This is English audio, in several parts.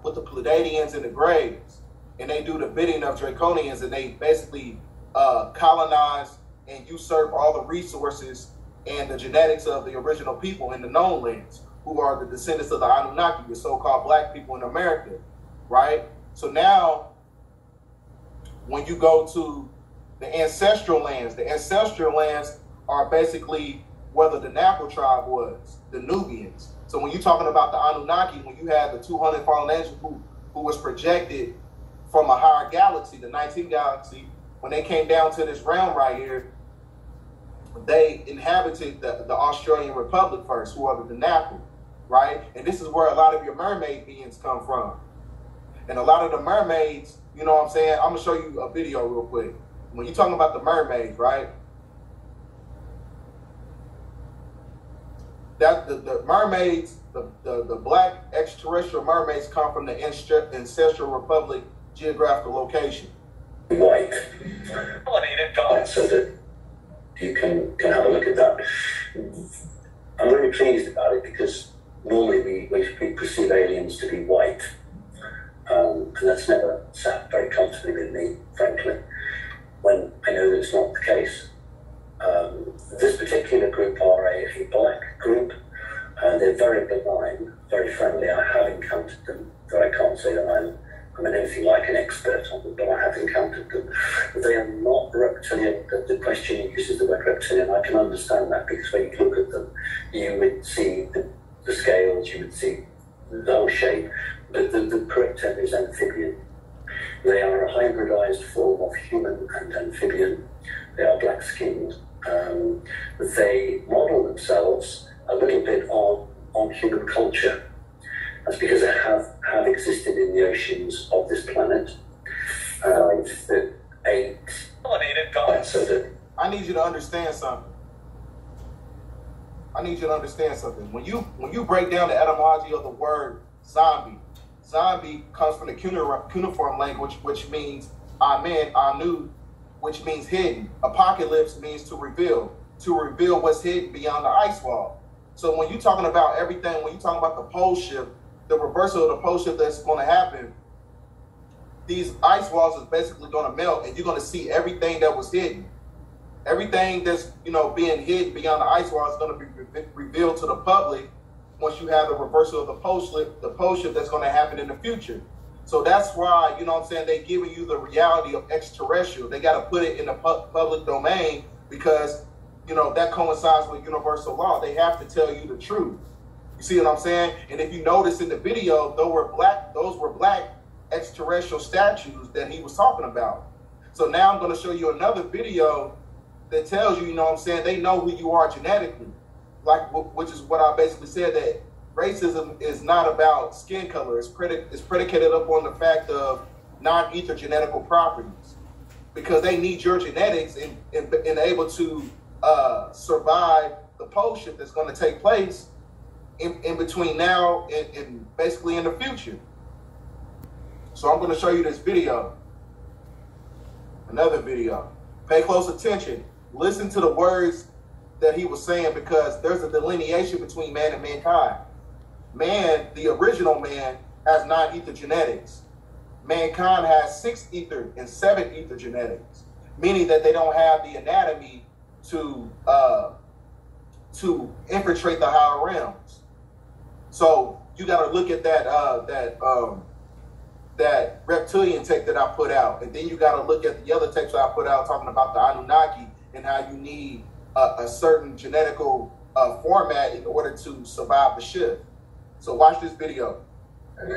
with the Pleiadians and the Greys, and they do the bidding of Draconians, and they basically colonize and usurp all the resources and the genetics of the original people in the known lands, who are the descendants of the Anunnaki, the so-called black people in America, right? So now, when you go to the ancestral lands are basically where the Danakil tribe was, the Nubians. So when you're talking about the Anunnaki, when you had the 200 fallen angels who was projected from a higher galaxy, the 19th galaxy, when they came down to this realm right here, they inhabited the Australian Republic first, who are the Danakil, right? And this is where a lot of your mermaid beings come from. And a lot of the mermaids, you know what I'm saying? I'm gonna show you a video real quick. When you're talking about the mermaids, right? That the mermaids, the black extraterrestrial mermaids come from the ancestral republic geographical location. White. So that you can have a look at that. I'm really pleased about it because normally we perceive aliens to be white. And that's never sat very comfortably with me, frankly, when I know that it's not the case. This particular group are a black group. They're very benign, very friendly. I have encountered them, though I can't say that I'm anything like an expert on them, but I have encountered them. They are not reptilian. The question uses the word reptilian. I can understand that because when you look at them, you would see the scales, you would see the whole shape, but the correct term is amphibian. They are a hybridized form of human and amphibian. They are black-skinned. They model themselves a little bit on human culture. That's because they have existed in the oceans of this planet. The 8 pollinated gods. So that I need you to understand something. When you break down the etymology of the word zombie comes from the cuneiform language, which means Amen, Anu, which means hidden. Apocalypse means to reveal what's hidden beyond the ice wall. So when you're talking about everything, when you're talking about the pole shift, the reversal of the pole shift that's going to happen, these ice walls is basically going to melt, and you're going to see everything that was hidden. Everything that's, being hidden beyond the ice wall is going to be revealed to the public once you have the reversal of the pole shift that's going to happen in the future. So that's why, they're giving you the reality of extraterrestrial. They got to put it in the public domain because, that coincides with universal law. They have to tell you the truth. You see what I'm saying? And if you notice in the video, those were black extraterrestrial statues that he was talking about. So now I'm going to show you another video that tells you, they know who you are genetically. Which is what I basically said, that racism is not about skin color. It's predicated upon the fact of non-ether genetical properties, because they need your genetics and able to survive the pole shift that's going to take place in between now and basically in the future. So I'm going to show you this video, another video. Pay close attention. Listen to the words that he was saying, because there's a delineation between man and mankind. Man, the original man, has 9 ether genetics. Mankind has 6 ether and 7 ether genetics, meaning that they don't have the anatomy to infiltrate the higher realms. So you got to look at that reptilian text that I put out, and then you got to look at the other text that I put out talking about the Anunnaki and how you need a certain genetical format in order to survive the shift. So watch this video. The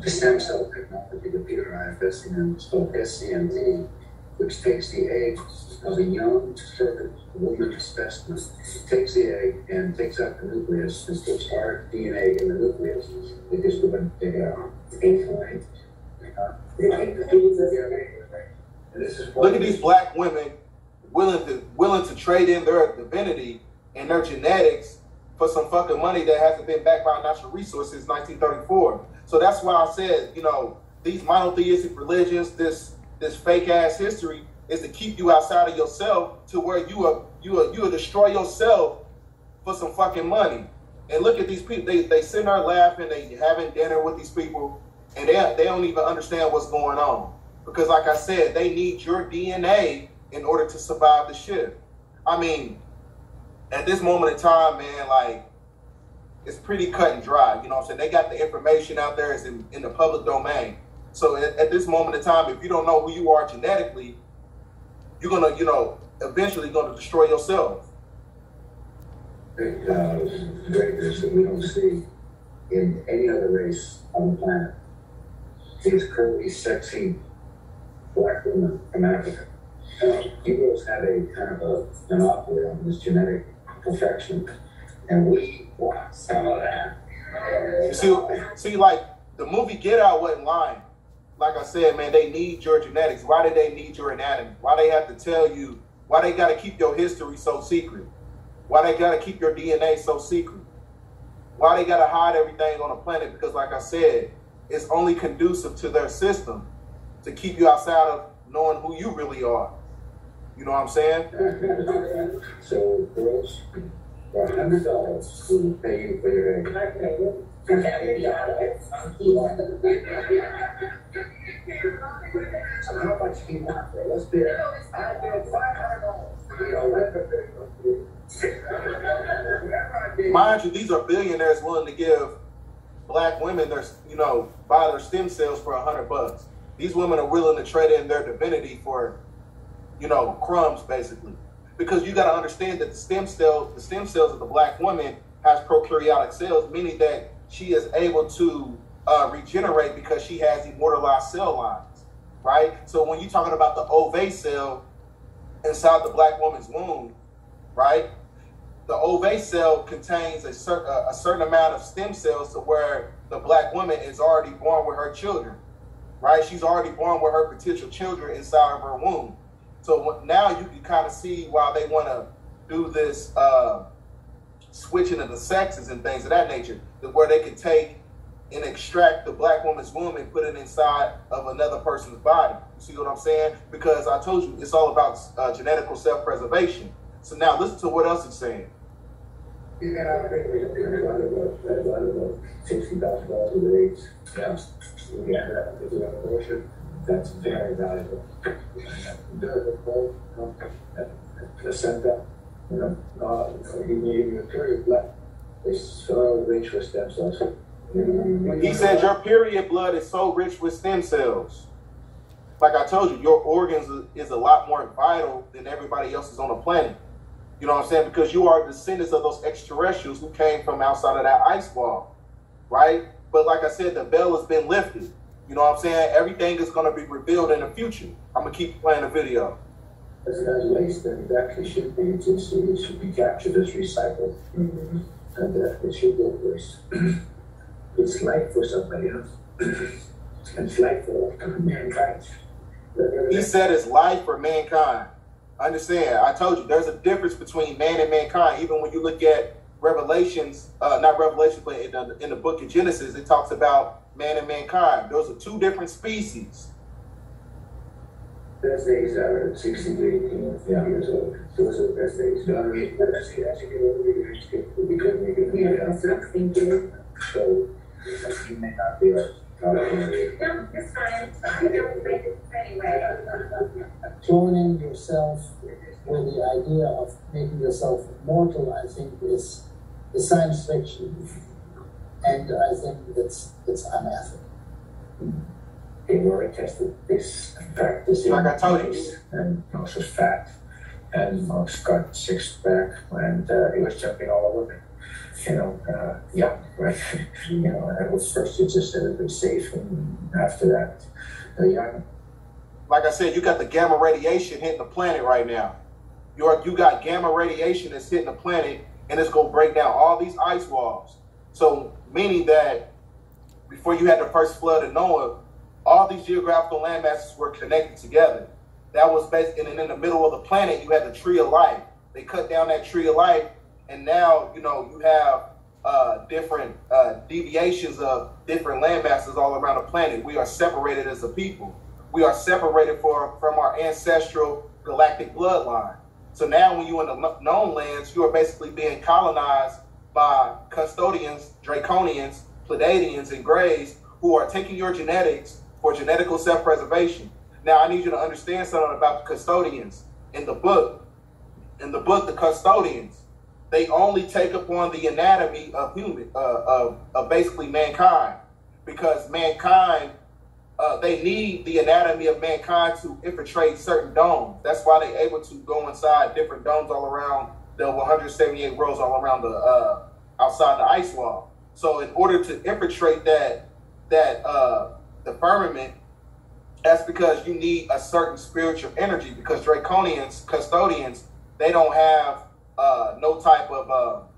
stem cell technology that Peter and I are investing in is called SCMD, which takes the egg of a young serpent, a woman specimen, takes the egg and takes out the nucleus and puts our DNA in the nucleus, because we're going to take it out. Look at these black women willing to trade in their divinity and their genetics for some fucking money that hasn't been backed by natural resources since 1934. So that's why I said, these monotheistic religions, this fake ass history is to keep you outside of yourself, to where you will destroy yourself for some fucking money. And look at these people. They sitting there laughing. They having dinner with these people, and they don't even understand what's going on. Because, like I said, they need your DNA in order to survive the shift. I mean, at this moment in time, man, like, it's pretty cut and dry. You know what I'm saying? They got the information out there. It's in the public domain. So at this moment in time, if you don't know who you are genetically, you're going to, you know, eventually going to destroy yourself. Greatness that we don't see in any other race on the planet. These curly, sexy black women from Africa. Negroes have a kind of a monopoly on this genetic perfection, and we want some of that. See, like the movie Get Out wasn't lying. Like I said, man, they need your genetics. Why do they need your anatomy? Why they have to tell you? Why they got to keep your history so secret? Why they got to keep your DNA so secret? Why they got to hide everything on the planet? Because, like I said, it's only conducive to their system to keep you outside of knowing who you really are. You know what I'm saying? So, girls, for $100, who will pay you for your egg? I pay you. So how much do you want for it? Let's bid. I bid $500. Mind you, these are billionaires willing to give black women their, you know, buy their stem cells for $100. These women are willing to trade in their divinity for, you know, crumbs, basically. Because you got to understand that the stem cells of the black woman has prokaryotic cells, meaning that she is able to regenerate because she has immortalized cell lines, right? So when you're talking about the ovate cell inside the black woman's womb, right? The ovate cell contains a certain amount of stem cells to where the black woman is already born with her children, right? She's already born with her potential children inside of her womb. So now you can kind of see why they want to do this switching of the sexes and things of that nature, where they can take and extract the black woman's womb and put it inside of another person's body. You see what I'm saying? Because I told you, it's all about genetical self-preservation. So now listen to what else it's saying. You got $60,000 of AIDS. Yeah, if you have an abortion, that's very valuable. Placenta, you know, even your period blood is so rich with stem cells. He said your period blood is so rich with stem cells. Like I told you, your organs is a lot more vital than everybody else's on the planet. You know what I'm saying? Because you are descendants of those extraterrestrials who came from outside of that ice wall, right? But like I said, the veil has been lifted. You know what I'm saying? Everything is going to be revealed in the future. I'm going to keep playing the video. As waste that actually should be, it should be captured as recycled. Mm-hmm. And it should go waste. It's life for somebody else. It's life for mankind. He said it's life for mankind. Understand? I told you there's a difference between man and mankind. Even when you look at Revelations, not Revelations, but in the book of Genesis, it talks about man and mankind. Those are two different species. Best days are 60 to 18 years old. Those are the best days. So you may not be like, joining yourself with the idea of making yourself immortal, I think, is science fiction, and I think it's unethical. They've already tested this practice in like I told you, and Mouse was fat, and Mouse got six-pack, and he was jumping all over me. You know, yeah, right. You know, and at first it just said it was safe, and after that, yeah. Like I said, you got the gamma radiation hitting the planet right now. You got gamma radiation that's hitting the planet, and it's gonna break down all these ice walls. So meaning that before you had the first flood of Noah, all these geographical landmasses were connected together. That was basically, and in the middle of the planet, you had the tree of life. They cut down that tree of life, and now, you know, you have different deviations of different landmasses all around the planet. We are separated as a people. We are separated from our ancestral galactic bloodline. So now when you're in the known lands, you are basically being colonized by custodians, draconians, Pleiadians, and Greys who are taking your genetics for genetical self-preservation. Now, I need you to understand something about the custodians. In the book, the custodians, they only take upon the anatomy of of basically mankind, because mankind, they need the anatomy of mankind to infiltrate certain domes. That's why they're able to go inside different domes all around the 178 worlds all around the outside the ice wall. So in order to infiltrate the firmament, that's because you need a certain spiritual energy, because draconians, custodians, they don't have no type of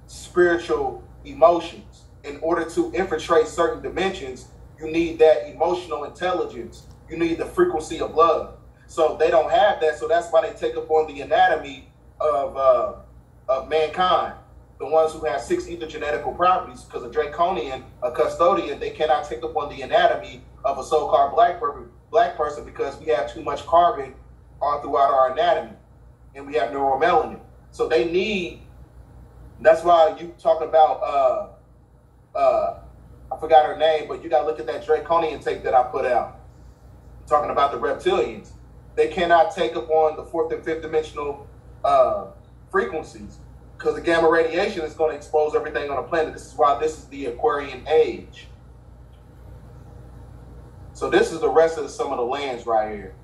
spiritual emotions. In order to infiltrate certain dimensions, you need that emotional intelligence. You need the frequency of love. So they don't have that. So that's why they take up on the anatomy of mankind, the ones who have 6 ether genetical properties. Because a draconian, a custodian, they cannot take up on the anatomy of a so-called black person, because we have too much carbon all throughout our anatomy, and we have neuromelanin. So they need. That's why you talk about. I forgot her name, but you got to look at that draconian tape that I put out, talking about the reptilians. They cannot take up on the 4th and 5th dimensional frequencies, because the gamma radiation is going to expose everything on the planet. This is why this is the Aquarian age. So this is the rest of some of the lands right here.